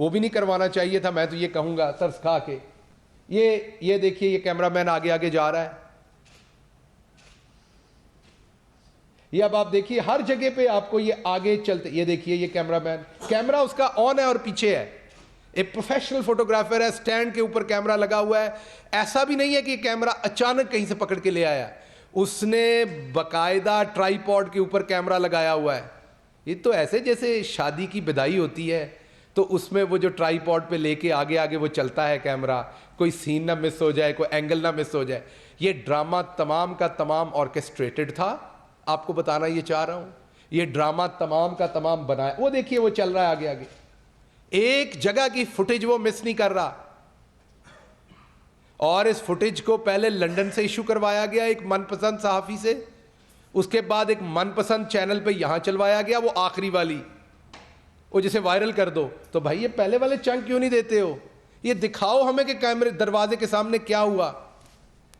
وہ بھی نہیں کروانا چاہیے تھا, میں تو یہ کہوں گا ترس کھا کے. یہ دیکھیے یہ کیمرہ مین آگے آگے جا رہا ہے. یہ اب آپ دیکھیے ہر جگہ پہ آپ کو یہ آگے چلتے, یہ دیکھیے یہ کیمرہ مین, کیمرہ اس کا آن ہے اور پیچھے ہے. ایک پروفیشنل فوٹوگرافر ہے, سٹینڈ کے اوپر کیمرہ لگا ہوا ہے. ایسا بھی نہیں ہے کہ یہ کیمرہ اچانک کہیں سے پکڑ کے لے آیا, اس نے باقاعدہ ٹرائی پوڈ کے اوپر کیمرہ لگایا ہوا ہے. یہ تو ایسے جیسے شادی کی بدائی ہوتی ہے تو اس میں وہ جو ٹرائی پوڈ پہ لے کے آگے آگے وہ چلتا ہے کیمرہ, کوئی سین نہ مس ہو جائے, کوئی اینگل نہ مس ہو جائے. یہ ڈرامہ تمام کا تمام آرکیسٹریٹڈ تھا, آپ کو بتانا یہ چاہ رہا ہوں. یہ ڈرامہ تمام کا تمام بنایا. وہ دیکھیے وہ چل رہا ہے آگے آگے, ایک جگہ کی فوٹیج وہ مس نہیں کر رہا. اور اس فوٹیج کو پہلے لنڈن سے ایشو کروایا گیا ایک من پسند صحافی سے, اس کے بعد ایک من پسند چینل پہ یہاں چلوایا گیا, وہ آخری والی وہ جسے وائرل کر دو. تو بھائی یہ پہلے والے چنک کیوں نہیں دیتے ہو؟ یہ دکھاؤ ہمیں کہ کیمرے دروازے کے سامنے کیا ہوا.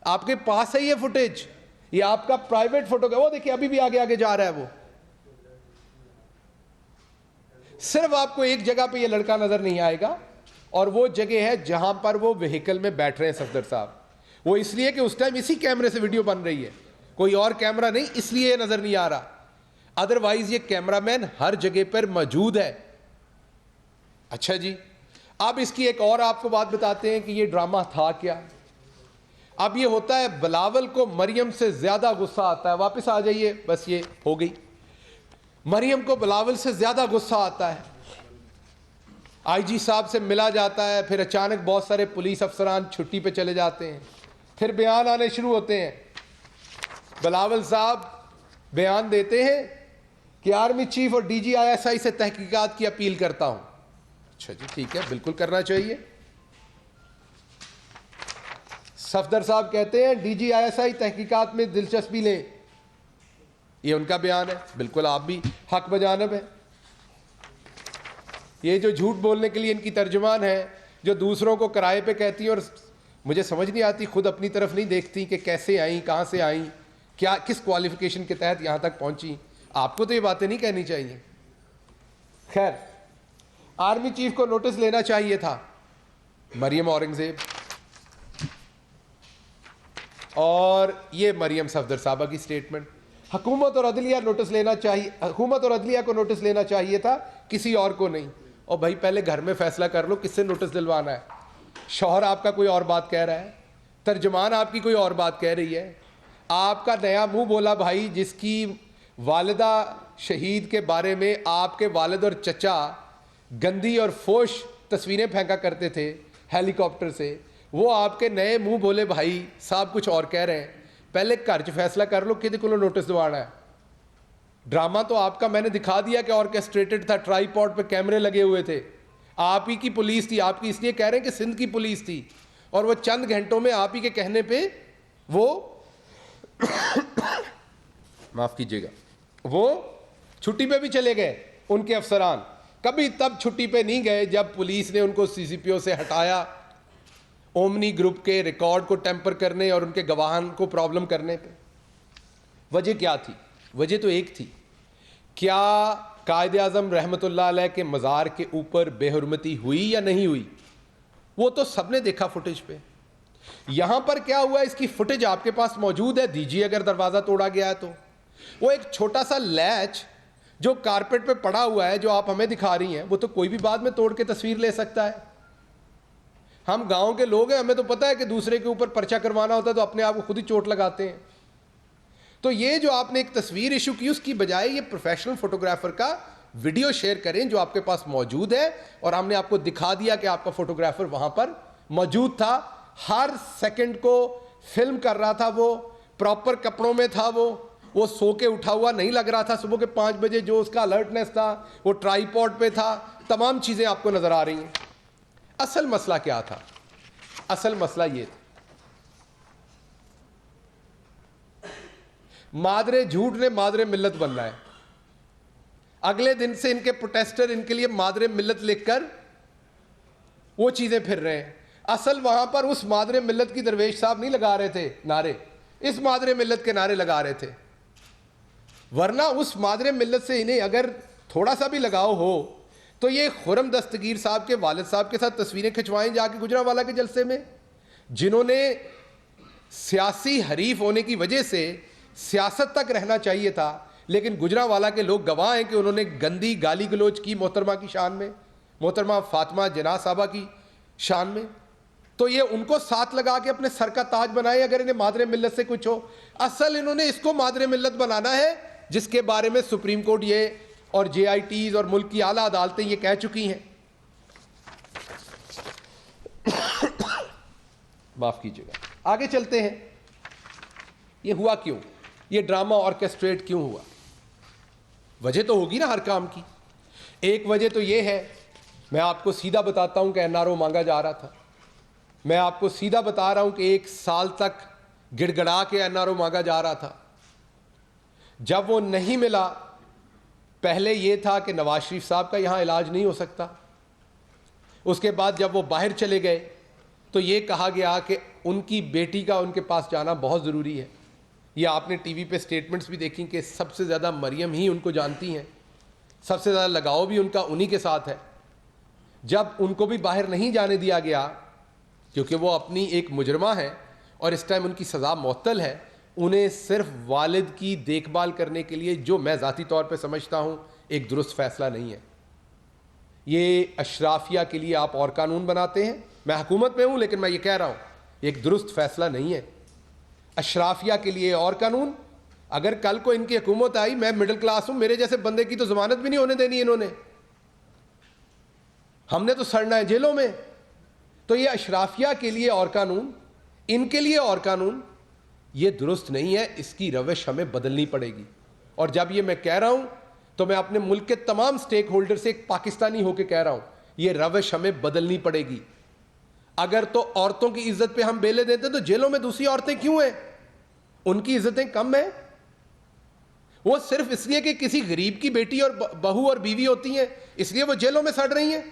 آپ کے پاس ہے یہ فوٹیج, یہ آپ کا پرائیویٹ فوٹو کا. وہ دیکھیے ابھی بھی آگے آگے جا رہا ہے. وہ صرف آپ کو ایک جگہ پہ یہ لڑکا نظر نہیں آئے گا, اور وہ جگہ ہے جہاں پر وہ وہیکل میں بیٹھ رہے ہیں صفدر صاحب. وہ اس لیے کہ اس ٹائم اسی کیمرے سے ویڈیو بن رہی ہے, کوئی اور کیمرہ نہیں, اس لیے یہ نظر نہیں آ رہا. ادروائز یہ کیمرہ مین ہر جگہ پر موجود ہے. اچھا جی, اب اس کی ایک اور آپ کو بات بتاتے ہیں کہ یہ ڈرامہ تھا کیا. اب یہ ہوتا ہے بلاول کو مریم سے زیادہ غصہ آتا ہے. واپس آ جائیے, بس یہ ہو گئی. مریم کو بلاول سے زیادہ غصہ آتا ہے. آئی جی صاحب سے ملا جاتا ہے, پھر اچانک بہت سارے پولیس افسران چھٹی پہ چلے جاتے ہیں, پھر بیان آنے شروع ہوتے ہیں. بلاول صاحب بیان دیتے ہیں کہ آرمی چیف اور D G I S I سے تحقیقات کی اپیل کرتا ہوں. اچھا جی ٹھیک ہے, بالکل کرنا چاہیے. صفدر صاحب کہتے ہیں ڈی جی آئی ایس آئی تحقیقات میں دلچسپی لیں. یہ ان کا بیان ہے, بالکل آپ بھی حق بجانب ہے. یہ جو جھوٹ بولنے کے لیے ان کی ترجمان ہے, جو دوسروں کو کرائے پہ کہتی ہیں, اور مجھے سمجھ نہیں آتی, خود اپنی طرف نہیں دیکھتی کہ کیسے آئیں, کہاں سے آئیں, کیا کس کوالیفیکیشن کے تحت یہاں تک پہنچی. آپ کو تو یہ باتیں نہیں کہنی چاہیے. خیر, آرمی چیف کو نوٹس لینا چاہیے تھا. مریم اورنگزیب اور یہ مریم صفدر صاحبہ کی سٹیٹمنٹ. حکومت اور عدلیہ نوٹس لینا چاہیے, حکومت اور عدلیہ کو نوٹس لینا چاہیے تھا, کسی اور کو نہیں. اور بھائی پہلے گھر میں فیصلہ کر لو کس سے نوٹس دلوانا ہے. شوہر آپ کا کوئی اور بات کہہ رہا ہے, ترجمان آپ کی کوئی اور بات کہہ رہی ہے. آپ کا نیا منہ بولا بھائی, جس کی والدہ شہید کے بارے میں آپ کے والد اور چچا گندی اور فوش تصویریں پھینکا کرتے تھے ہیلی کاپٹر سے, وہ آپ کے نئے منہ بولے بھائی صاحب کچھ اور کہہ رہے ہیں. پہلے گھر چ فیصلہ کر لو کہ کو نوٹس دوانا ہے. ڈرامہ تو آپ کا میں نے دکھا دیا کہ آرکیسٹریٹڈ تھا, ٹرائی پوڈ پہ کیمرے لگے ہوئے تھے. آپ ہی کی پولیس تھی, آپ کی اس لیے کہہ رہے ہیں کہ سندھ کی پولیس تھی, اور وہ چند گھنٹوں میں آپ ہی کے کہنے پہ وہ معاف کیجیے گا, وہ چھٹی پہ بھی چلے گئے. ان کے افسران کبھی تب چھٹی پہ نہیں گئے جب پولیس نے ان کو سی سی پی او سے ہٹایا, اومنی گروپ کے ریکارڈ کو ٹیمپر کرنے اور ان کے گواہان کو پرابلم کرنے پہ. وجہ کیا تھی؟ وجہ تو ایک تھی, کیا قائد اعظم رحمۃ اللہ علیہ کے مزار کے اوپر بے حرمتی ہوئی یا نہیں ہوئی؟ وہ تو سب نے دیکھا فوٹیج پہ. یہاں پر کیا ہوا, اس کی فوٹیج آپ کے پاس موجود ہے, دیجیے اگر دروازہ توڑا گیا ہے تو. وہ ایک چھوٹا سا لیچ جو کارپیٹ پہ پڑا ہوا ہے, جو آپ ہمیں دکھا رہی ہیں, وہ تو کوئی بھی بعد میں توڑ کے تصویر لے سکتا ہے. ہم گاؤں کے لوگ ہیں, ہمیں تو پتہ ہے کہ دوسرے کے اوپر پرچہ کروانا ہوتا ہے تو اپنے آپ کو خود ہی چوٹ لگاتے ہیں. تو یہ جو آپ نے ایک تصویر ایشو کی, اس کی بجائے یہ پروفیشنل فوٹوگرافر کا ویڈیو شیئر کریں جو آپ کے پاس موجود ہے, اور ہم نے آپ کو دکھا دیا کہ آپ کا فوٹوگرافر وہاں پر موجود تھا, ہر سیکنڈ کو فلم کر رہا تھا, وہ پراپر کپڑوں میں تھا, وہ سو کے اٹھا ہوا نہیں لگ رہا تھا. صبح کے 5 بجے جو اس کا الرٹنس تھا وہ ٹرائی پوڈ پہ تھا. تمام چیزیں آپ کو نظر آ رہی ہیں. اصل مسئلہ کیا تھا؟ اصل مسئلہ یہ تھا, مادر جھوٹ نے مادر ملت بننا ہے. اگلے دن سے ان کے پروٹیسٹر ان کے لیے مادر ملت لکھ کر وہ چیزیں پھر رہے ہیں. اصل وہاں پر اس مادر ملت کی درویش صاحب نہیں لگا رہے تھے نعرے, اس مادر ملت کے نعرے لگا رہے تھے. ورنہ اس مادر ملت سے انہیں اگر تھوڑا سا بھی لگاؤ ہو تو یہ خرم دستگیر صاحب کے والد صاحب کے ساتھ تصویریں کھنچوائیں جا کے گجرانوالہ کے جلسے میں, جنہوں نے سیاسی حریف ہونے کی وجہ سے سیاست تک رہنا چاہیے تھا, لیکن گجرانوالہ کے لوگ گواہ ہیں کہ انہوں نے گندی گالی گلوچ کی محترمہ کی شان میں, محترمہ فاطمہ جناح صاحبہ کی شان میں. تو یہ ان کو ساتھ لگا کے اپنے سر کا تاج بنائے اگر انہیں مادر ملت سے کچھ ہو. اصل انہوں نے اس کو مادر ملت بنانا ہے جس کے بارے میں سپریم کورٹ یہ اور جے آئی ٹیز اور ملک کی اعلیٰ عدالتیں یہ کہہ چکی ہیں. معاف کیجیے گا, آگے چلتے ہیں. یہ ہوا کیوں, یہ ڈرامہ آرکیسٹریٹ کیوں ہوا؟ وجہ تو ہوگی نا ہر کام کی. ایک وجہ تو یہ ہے, میں آپ کو سیدھا بتاتا ہوں کہ این آر او مانگا جا رہا تھا. میں آپ کو سیدھا بتا رہا ہوں کہ 1 سال تک گڑ گڑا کے این آر او مانگا جا رہا تھا. جب وہ نہیں ملا, پہلے یہ تھا کہ نواز شریف صاحب کا یہاں علاج نہیں ہو سکتا. اس کے بعد جب وہ باہر چلے گئے تو یہ کہا گیا کہ ان کی بیٹی کا ان کے پاس جانا بہت ضروری ہے. یہ آپ نے ٹی وی پہ سٹیٹمنٹس بھی دیکھی کہ سب سے زیادہ مریم ہی ان کو جانتی ہیں, سب سے زیادہ لگاؤ بھی ان کا انہی کے ساتھ ہے. جب ان کو بھی باہر نہیں جانے دیا گیا کیونکہ وہ اپنی ایک مجرمہ ہے اور اس ٹائم ان کی سزا معطل ہے, انہیں صرف والد کی دیکھ بھال کرنے کے لیے, جو میں ذاتی طور پہ سمجھتا ہوں ایک درست فیصلہ نہیں ہے. یہ اشرافیہ کے لیے آپ اور قانون بناتے ہیں, میں حکومت میں ہوں لیکن میں یہ کہہ رہا ہوں ایک درست فیصلہ نہیں ہے. اشرافیہ کے لیے اور قانون, اگر کل کو ان کی حکومت آئی, میں مڈل کلاس ہوں, میرے جیسے بندے کی تو ضمانت بھی نہیں ہونے دینی انہوں نے, ہم نے تو سڑنا ہے جیلوں میں. تو یہ اشرافیہ کے لیے اور قانون, ان کے لیے اور قانون, یہ درست نہیں ہے. اس کی روش ہمیں بدلنی پڑے گی. اور جب یہ میں کہہ رہا ہوں تو میں اپنے ملک کے تمام سٹیک ہولڈر سے ایک پاکستانی ہو کے کہہ رہا ہوں, یہ روش ہمیں بدلنی پڑے گی. اگر تو عورتوں کی عزت پہ ہم بیلے دیتے تو جیلوں میں دوسری عورتیں کیوں ہیں؟ ان کی عزتیں کم ہیں؟ وہ صرف اس لیے کہ کسی غریب کی بیٹی اور بہو اور بیوی ہوتی ہیں اس لیے وہ جیلوں میں سڑ رہی ہیں؟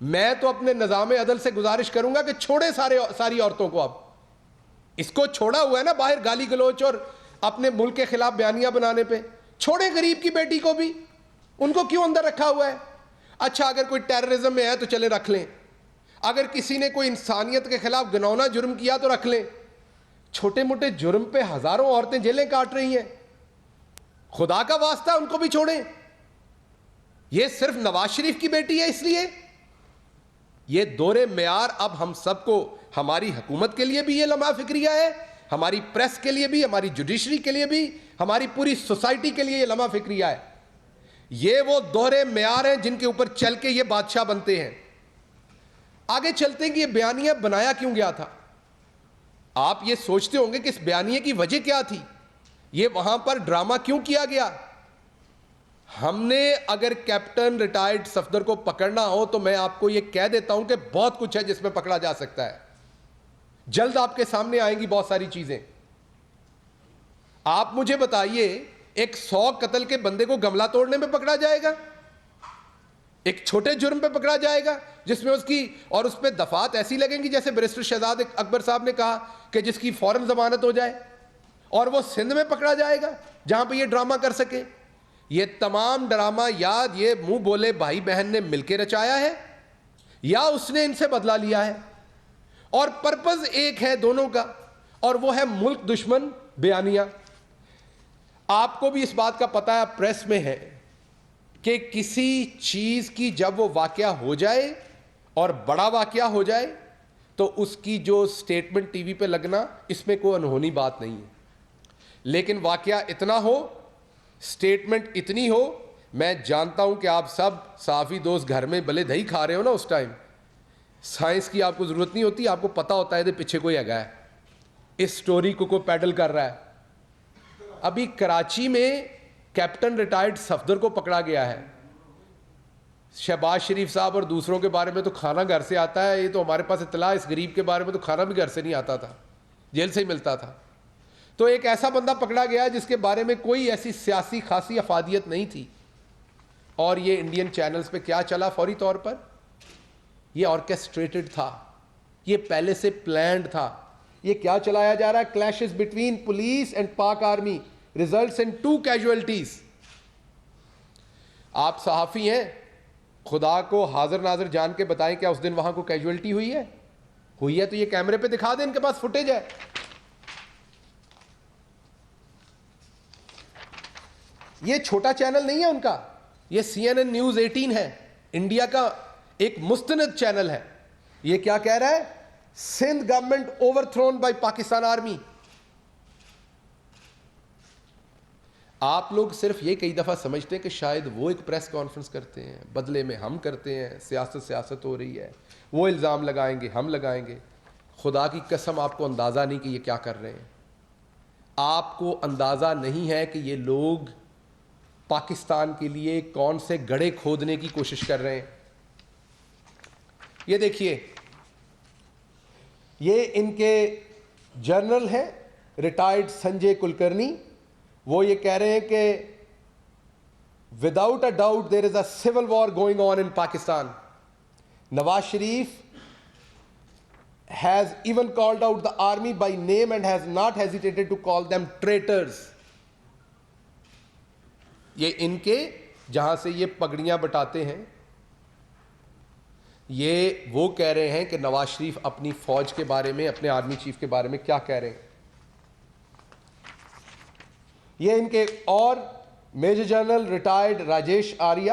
میں تو اپنے نظام عدل سے گزارش کروں گا کہ چھوڑے ساری عورتوں کو. اب اس کو چھوڑا ہوا ہے نا باہر گالی گلوچ اور اپنے ملک کے خلاف بیانیاں بنانے پہ, چھوڑے غریب کی بیٹی کو بھی. ان کو کیوں اندر رکھا ہوا ہے؟ اچھا اگر کوئی ٹیررزم میں ہے تو چلے رکھ لیں, اگر کسی نے کوئی انسانیت کے خلاف گنونا جرم کیا تو رکھ لیں. چھوٹے موٹے جرم پہ ہزاروں عورتیں جیلیں کاٹ رہی ہیں, خدا کا واسطہ ان کو بھی چھوڑیں. یہ صرف نواز شریف کی بیٹی ہے اس لیے؟ یہ دور معیار اب ہم سب کو, ہماری حکومت کے لیے بھی یہ لمحہ فکریہ ہے, ہماری پریس کے لیے بھی, ہماری جوڈیشری کے لیے بھی, ہماری پوری سوسائٹی کے لیے یہ لمحہ فکریہ ہے. یہ وہ دور معیار ہیں جن کے اوپر چل کے یہ بادشاہ بنتے ہیں. آگے چلتے ہیں کہ یہ بیانیہ بنایا کیوں گیا تھا. آپ یہ سوچتے ہوں گے کہ اس بیانیے کی وجہ کیا تھی, یہ وہاں پر ڈرامہ کیوں کیا گیا. ہم نے اگر کیپٹن ریٹائرڈ صفدر کو پکڑنا ہو تو میں آپ کو یہ کہہ دیتا ہوں کہ بہت کچھ ہے جس میں پکڑا جا سکتا ہے. جلد آپ کے سامنے آئیں گی بہت ساری چیزیں. آپ مجھے بتائیے, ایک 100 قتل کے بندے کو گملہ توڑنے میں پکڑا جائے گا, ایک چھوٹے جرم پہ پکڑا جائے گا جس میں اس کی اور اس پہ دفعات ایسی لگیں گی جیسے بیرسٹر شہزاد اکبر صاحب نے کہا کہ جس کی فوراً ضمانت ہو جائے, اور وہ سندھ میں پکڑا جائے گا جہاں پہ یہ ڈرامہ کر سکے. یہ تمام ڈرامہ یاد یہ منہ بولے بھائی بہن نے مل کے رچایا ہے یا اس نے ان سے بدلہ لیا ہے, اور پرپز ایک ہے دونوں کا, اور وہ ہے ملک دشمن بیانیہ. آپ کو بھی اس بات کا پتہ ہے, پریس میں ہے, کہ کسی چیز کی جب وہ واقعہ ہو جائے اور بڑا واقعہ ہو جائے تو اس کی جو سٹیٹمنٹ ٹی وی پہ لگنا, اس میں کوئی انہونی بات نہیں ہے. لیکن واقعہ اتنا ہو, سٹیٹمنٹ اتنی ہو, میں جانتا ہوں کہ آپ سب صحافی دوست گھر میں بھلے دہی کھا رہے ہو نا, اس ٹائم سائنس کی آپ کو ضرورت نہیں ہوتی, آپ کو پتہ ہوتا ہے کہ پیچھے کوئی ہے, اس سٹوری کو کوئی پیڈل کر رہا ہے. ابھی کراچی میں کیپٹن ریٹائرڈ صفدر کو پکڑا گیا ہے. شہباز شریف صاحب اور دوسروں کے بارے میں تو کھانا گھر سے آتا ہے, یہ تو ہمارے پاس اطلاع, اس غریب کے بارے میں تو کھانا بھی گھر سے نہیں آتا تھا, جیل سے ہی ملتا تھا. تو ایک ایسا بندہ پکڑا گیا جس کے بارے میں کوئی ایسی سیاسی خاصی افادیت نہیں تھی, اور یہ انڈین چینلز پہ کیا چلا فوری طور پر, یہ آرکیسٹریٹڈ تھا, یہ پہلے سے پلانڈ تھا. یہ کیا چلایا جا رہا ہے, کلیشز بٹوین پولیس اینڈ پاک آرمی ریزلٹس ان 2 casualties. آپ صحافی ہیں, خدا کو حاضر ناظر جان کے بتائیں کیا اس دن وہاں کو کیجویلٹی ہوئی ہے تو یہ کیمرے پہ دکھا دیں, ان کے پاس فوٹیج ہے. یہ چھوٹا چینل نہیں ہے ان کا, یہ CNN نیوز 18 ہے, انڈیا کا ایک مستند چینل ہے. یہ کیا کہہ رہا ہے؟ Sindh government overthrown by Pakistan army. آپ لوگ صرف یہ کئی دفعہ سمجھتے ہیں کہ شاید وہ ایک پریس کانفرنس کرتے ہیں, بدلے میں ہم کرتے ہیں, سیاست ہو رہی ہے, وہ الزام لگائیں گے, ہم لگائیں گے. خدا کی قسم آپ کو اندازہ نہیں کہ یہ کیا کر رہے ہیں. آپ کو اندازہ نہیں ہے کہ یہ لوگ پاکستان کے لیے کون سے گڑھے کھودنے کی کوشش کر رہے ہیں. یہ دیکھیے, یہ ان کے جنرل ہیں ریٹائرڈ سنجے کلکرنی. وہ یہ کہہ رہے ہیں کہ without a doubt there is a civil war going on in Pakistan. Nawaz Sharif has even called out the army by name and has not hesitated to call them traitors. یہ ان کے جہاں سے یہ پگڑیاں بٹاتے ہیں, یہ وہ کہہ رہے ہیں کہ نواز شریف اپنی فوج کے بارے میں, اپنے آرمی چیف کے بارے میں کیا کہہ رہے ہیں. یہ ان کے اور major general retired Rajesh Arya.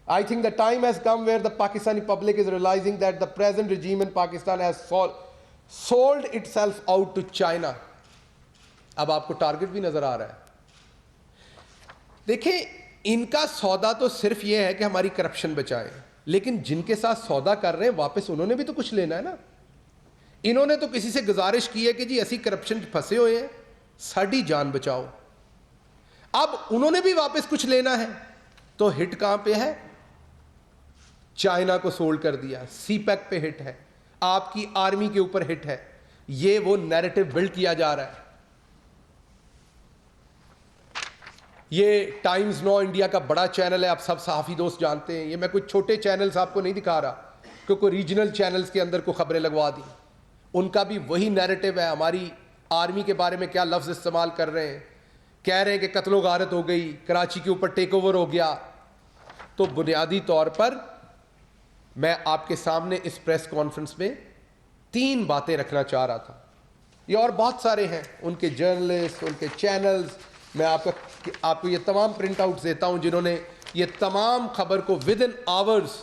I think the time has come where the Pakistani public is realizing that the present regime in Pakistan has sold itself out to China. اب آپ کو ٹارگٹ بھی نظر آ رہا ہے. دیکھیں, ان کا سودا تو صرف یہ ہے کہ ہماری کرپشن بچائیں, لیکن جن کے ساتھ سودا کر رہے ہیں واپس انہوں نے بھی تو کچھ لینا ہے نا. انہوں نے تو کسی سے گزارش کی ہے کہ جی اسی کرپشن پھنسے ہوئے ہیں, ساڈی جان بچاؤ. اب انہوں نے بھی واپس کچھ لینا ہے, تو ہٹ کہاں پہ ہے؟ چائنا کو سولڈ کر دیا, سی پیک پہ ہٹ ہے, آپ کی آرمی کے اوپر ہٹ ہے. یہ وہ نیریٹو بلڈ کیا جا رہا ہے. یہ ٹائمز نو انڈیا کا بڑا چینل ہے, آپ سب صحافی دوست جانتے ہیں. یہ میں کوئی چھوٹے چینلز آپ کو نہیں دکھا رہا کہ کوئی ریجنل چینلز کے اندر کوئی خبریں لگوا دی. ان کا بھی وہی نیریٹو ہے. ہماری آرمی کے بارے میں کیا لفظ استعمال کر رہے ہیں, کہہ رہے ہیں کہ قتل و غارت ہو گئی, کراچی کے اوپر ٹیک اوور ہو گیا. تو بنیادی طور پر میں آپ کے سامنے اس پریس کانفرنس میں 3 باتیں رکھنا چاہ رہا تھا. یہ اور بہت سارے ہیں, ان کے جرنلسٹ, ان کے چینلز. میں آپ کو یہ تمام پرنٹ آؤٹس دیتا ہوں جنہوں نے یہ تمام خبر کو ود ان آورز,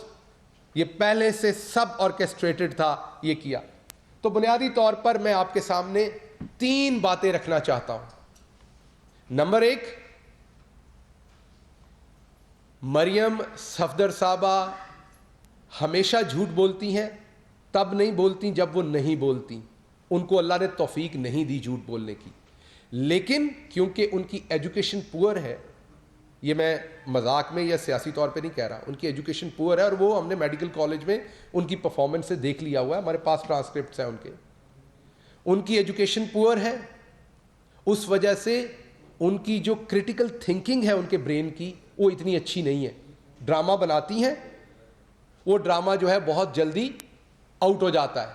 یہ پہلے سے سب آرکیسٹریٹڈ تھا, یہ کیا. تو بنیادی طور پر میں آپ کے سامنے 3 باتیں رکھنا چاہتا ہوں. نمبر 1, مریم صفدر صاحبہ ہمیشہ جھوٹ بولتی ہیں, تب نہیں بولتی جب وہ نہیں بولتی. ان کو اللہ نے توفیق نہیں دی جھوٹ بولنے کی, لیکن کیونکہ ان کی ایجوکیشن پور ہے, یہ میں مذاق میں یا سیاسی طور پہ نہیں کہہ رہا, ان کی ایجوکیشن پور ہے, اور وہ ہم نے میڈیکل کالج میں ان کی پرفارمنس سے دیکھ لیا ہوا ہے, ہمارے پاس ٹرانسکرپٹس ہیں ان کی ایجوکیشن پور ہے. اس وجہ سے ان کی جو کریٹیکل تھنکنگ ہے ان کے برین کی, وہ اتنی اچھی نہیں ہے. ڈرامہ بناتی ہیں, وہ ڈرامہ جو ہے بہت جلدی آؤٹ ہو جاتا ہے.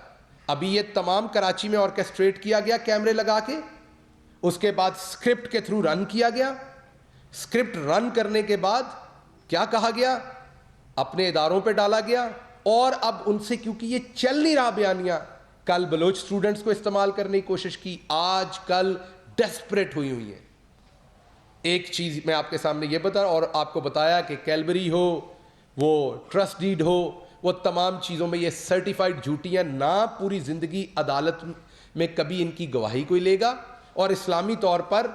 ابھی یہ تمام کراچی میں آرکیسٹریٹ کیا گیا کیمرے لگا کے, اس کے بعد اسکرپٹ کے تھرو رن کیا گیا. اسکرپٹ رن کرنے کے بعد کیا کہا گیا, اپنے اداروں پہ ڈالا گیا, اور اب ان سے کیونکہ یہ چل نہیں رہا بیانیہ, کل بلوچ اسٹوڈنٹس کو استعمال کرنے کی کوشش کی, آج کل ڈیسپریٹ ہوئی ہیں. ایک چیز میں آپ کے سامنے یہ بتا, اور آپ کو بتایا کہ کیلبری ہو, وہ ٹرسٹ ڈیڈ ہو, وہ تمام چیزوں میں یہ سرٹیفائڈ جھوٹی ہیں. نہ پوری زندگی عدالت میں کبھی ان کی گواہی کوئی لے گا, اور اسلامی طور پر,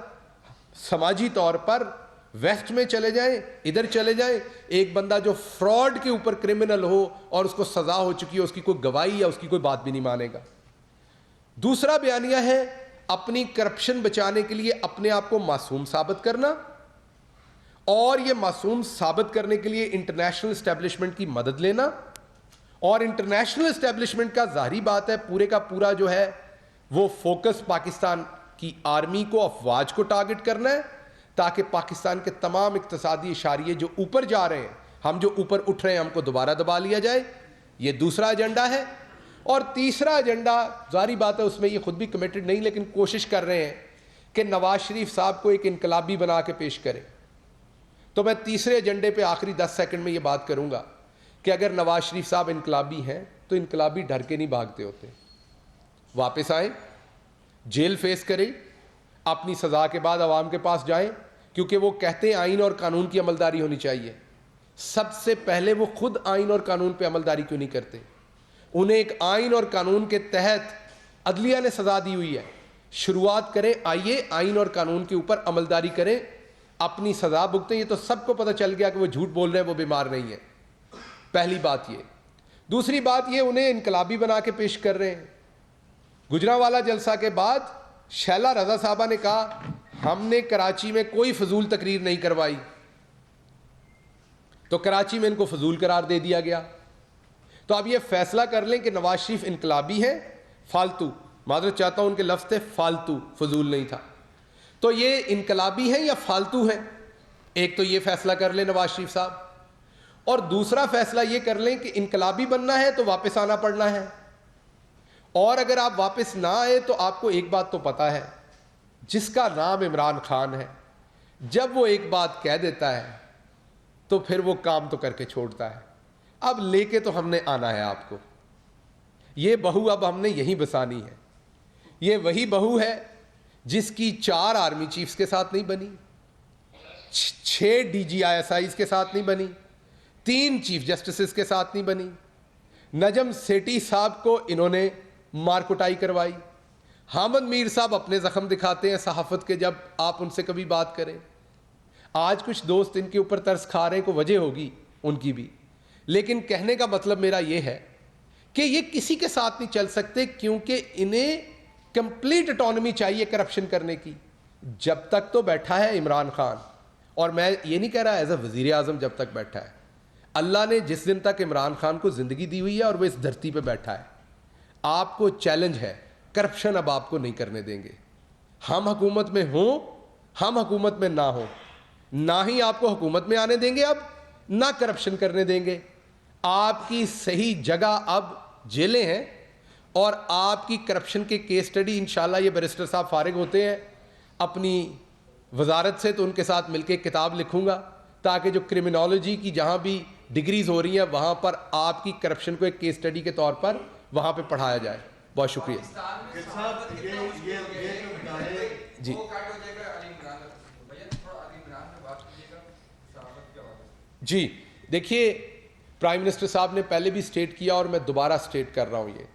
سماجی طور پر ویسٹ میں چلے جائیں, ادھر چلے جائیں, ایک بندہ جو فراڈ کے اوپر کرمنل ہو اور اس کو سزا ہو چکی ہے, اس کی کوئی گواہی یا اس کی کوئی بات بھی نہیں مانے گا. دوسرا بیانیہ ہے اپنی کرپشن بچانے کے لیے اپنے آپ کو معصوم ثابت کرنا, اور یہ معصوم ثابت کرنے کے لیے انٹرنیشنل اسٹیبلشمنٹ کی مدد لینا. اور انٹرنیشنل اسٹیبلشمنٹ کا ظاہری بات ہے پورے کا پورا جو ہے وہ فوکس پاکستان کی آرمی کو, افواج کو ٹارگٹ کرنا ہے, تاکہ پاکستان کے تمام اقتصادی اشاریے جو اوپر جا رہے ہیں, ہم جو اوپر اٹھ رہے ہیں, ہم کو دوبارہ دبا لیا جائے. یہ دوسرا ایجنڈا ہے. اور تیسرا ایجنڈا, ظاہری بات ہے اس میں یہ خود بھی کمیٹڈ نہیں, لیکن کوشش کر رہے ہیں کہ نواز شریف صاحب کو ایک انقلابی بنا کے پیش کرے. تو میں تیسرے ایجنڈے پہ آخری 10 سیکنڈ میں یہ بات کروں گا کہ اگر نواز شریف صاحب انقلابی ہیں تو انقلابی ڈر کے نہیں بھاگتے ہوتے. واپس آئیں, جیل فیس کریں, اپنی سزا کے بعد عوام کے پاس جائیں, کیونکہ وہ کہتے ہیں آئین اور قانون کی عملداری ہونی چاہیے. سب سے پہلے وہ خود آئین اور قانون پہ عملداری کیوں نہیں کرتے؟ انہیں ایک آئین اور قانون کے تحت عدلیہ نے سزا دی ہوئی ہے. شروعات کریں, آئیے آئین اور قانون کے اوپر عملداری کریں, اپنی سزا بھگتیں. یہ تو سب کو پتہ چل گیا کہ وہ جھوٹ بول رہے ہیں, وہ بیمار نہیں ہے. پہلی بات یہ. دوسری بات یہ, انہیں انقلابی بنا کے پیش کر رہے ہیں. گجرانوالہ جلسہ کے بعد شیلا رضا صاحبہ نے کہا ہم نے کراچی میں کوئی فضول تقریر نہیں کروائی, تو کراچی میں ان کو فضول قرار دے دیا گیا. تو اب یہ فیصلہ کر لیں کہ نواز شریف انقلابی ہیں, فالتو, معذرت چاہتا ہوں ان کے لفظ تھے فالتو, فضول نہیں تھا, تو یہ انقلابی ہیں یا فالتو ہیں. ایک تو یہ فیصلہ کر لیں نواز شریف صاحب, اور دوسرا فیصلہ یہ کر لیں کہ انقلابی بننا ہے تو واپس آنا پڑنا ہے, اور اگر آپ واپس نہ آئے تو آپ کو ایک بات تو پتہ ہے, جس کا نام عمران خان ہے, جب وہ ایک بات کہہ دیتا ہے تو پھر وہ کام تو کر کے چھوڑتا ہے. اب لے کے تو ہم نے آنا ہے آپ کو. یہ بہو اب ہم نے یہیں بسانی ہے. یہ وہی بہو ہے جس کی 4 آرمی چیفز کے ساتھ نہیں بنی, 6 DGISIs کے ساتھ نہیں بنی, 3 چیف جسٹسز کے ساتھ نہیں بنی. نجم سیٹھی صاحب کو انہوں نے مار کٹائی کروائی. حامد میر صاحب اپنے زخم دکھاتے ہیں صحافت کے, جب آپ ان سے کبھی بات کریں. آج کچھ دوست ان کے اوپر ترس کھا رہے ہیں, کو وجہ ہوگی ان کی بھی, لیکن کہنے کا مطلب میرا یہ ہے کہ یہ کسی کے ساتھ نہیں چل سکتے, کیونکہ انہیں کمپلیٹ اٹانومی چاہیے کرپشن کرنے کی. جب تک تو بیٹھا ہے عمران خان, اور میں یہ نہیں کہہ رہا ایز اے وزیر اعظم جب تک بیٹھا ہے, اللہ نے جس دن تک عمران خان کو زندگی دی ہوئی ہے اور وہ اس دھرتی پہ بیٹھا ہے, آپ کو چیلنج ہے, کرپشن اب آپ کو نہیں کرنے دیں گے. ہم حکومت میں ہوں, ہم حکومت میں نہ ہوں, نہ ہی آپ کو حکومت میں آنے دیں گے, اب نہ کرپشن کرنے دیں گے. آپ کی صحیح جگہ اب جیلیں ہیں, اور آپ کی کرپشن کے کیس سٹڈی انشاءاللہ, یہ بیرسٹر صاحب فارغ ہوتے ہیں اپنی وزارت سے تو ان کے ساتھ مل کے کتاب لکھوں گا, تاکہ جو کرمنالوجی کی جہاں بھی ڈگریز ہو رہی ہیں وہاں پر آپ کی کرپشن کو ایک کیس سٹڈی کے طور پر وہاں پہ پڑھایا جائے. بہت شکریہ جی. جی دیکھیے, پرائم منسٹر صاحب نے پہلے بھی سٹیٹ کیا اور میں دوبارہ سٹیٹ کر رہا ہوں یہ,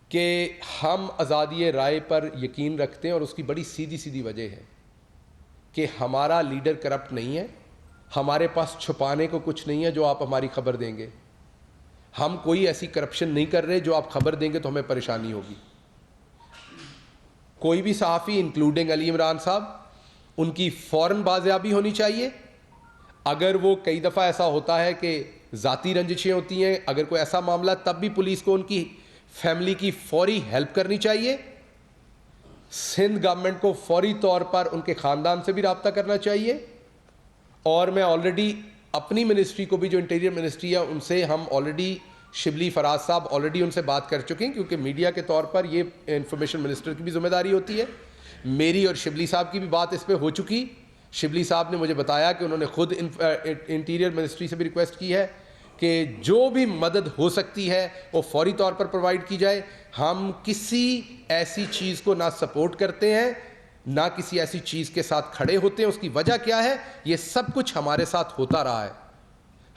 کہ ہم آزادی رائے پر یقین رکھتے ہیں, اور اس کی بڑی سیدھی سیدھی وجہ ہے کہ ہمارا لیڈر کرپٹ نہیں ہے, ہمارے پاس چھپانے کو کچھ نہیں ہے جو آپ ہماری خبر دیں گے. ہم کوئی ایسی کرپشن نہیں کر رہے جو آپ خبر دیں گے تو ہمیں پریشانی ہوگی. کوئی بھی صحافی انکلوڈنگ علی عمران صاحب, ان کی فوراً بازیابی ہونی چاہیے. اگر وہ کئی دفعہ ایسا ہوتا ہے کہ ذاتی رنجشیں ہوتی ہیں, اگر کوئی ایسا معاملہ, تب بھی پولیس کو ان کی فیملی کی فوری ہیلپ کرنی چاہیے. سندھ گورنمنٹ کو فوری طور پر ان کے خاندان سے بھی رابطہ کرنا چاہیے. اور میں آلریڈی اپنی منسٹری کو بھی, جو انٹیریئر منسٹری ہے, ان سے ہم آلریڈی, شبلی فراز صاحب آلریڈی ان سے بات کر چکے ہیں, کیونکہ میڈیا کے طور پر یہ انفارمیشن منسٹر کی بھی ذمہ داری ہوتی ہے. میری اور شبلی صاحب کی بھی بات اس پہ ہو چکی. شبلی صاحب نے مجھے بتایا کہ انہوں نے خود انٹیریئر منسٹری سے بھی ریکویسٹ کی ہے کہ جو بھی مدد ہو سکتی ہے وہ فوری طور پر پرووائڈ کی جائے. ہم کسی ایسی چیز کو نہ سپورٹ کرتے ہیں, نہ کسی ایسی چیز کے ساتھ کھڑے ہوتے ہیں. اس کی وجہ کیا ہے؟ یہ سب کچھ ہمارے ساتھ ہوتا رہا ہے.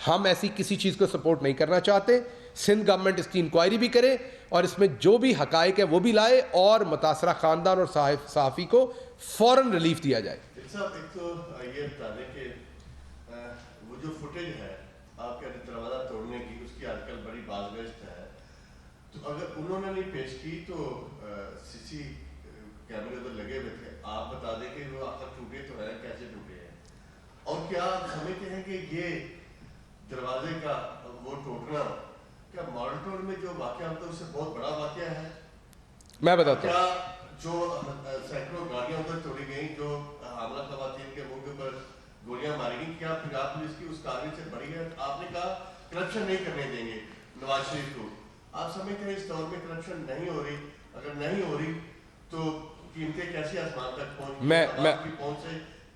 ہم ایسی کسی چیز کو سپورٹ نہیں کرنا چاہتے. سندھ گورنمنٹ اس کی انکوائری بھی کرے, اور اس میں جو بھی حقائق ہے وہ بھی لائے, اور متاثرہ خاندان اور صحافی کو فوراً ریلیف دیا جائے. صاحب ایک تو یہ بتا دیں کہ وہ جو فوٹیج ہے آپ کے دروازہ توڑنے کی, اس کی آج کل بڑی باز گشت ہے, تو اگر انہوں نے نہیں پیش کی تو CC کیمرے ادھر لگے ہوئے تھے, آپ بتا دیں کہ وہ آخر ٹوٹے تو ہے, کیسے ٹوٹے ہیں, اور کیا آپ سمجھتے ہیں کہ یہ دروازے کا وہ ٹوٹنا کیا ماڈل ٹاؤن میں جو واقعہ ہوتا ہے اس سے بہت بڑا واقعہ ہے؟ میں بتاتا ہوں. کیا جو سینکڑوں گاڑیاں ادھر توڑی گئیں, جو حاملہ خواتین کے منہ کے اوپر گولیاں ماری گئیں, کیا پنجاب پولیس کی اس کارروائی سے بڑی ہے؟ آپ نے کہا کرپشن نہیں کرنے دیں گے نواز شریف کو. آپ سمجھتے ہیں اس دور میں کرپشن نہیں ہو رہی؟ اگر نہیں ہو رہی تو قیمتیں کیسے آسمان تک پہنچ سے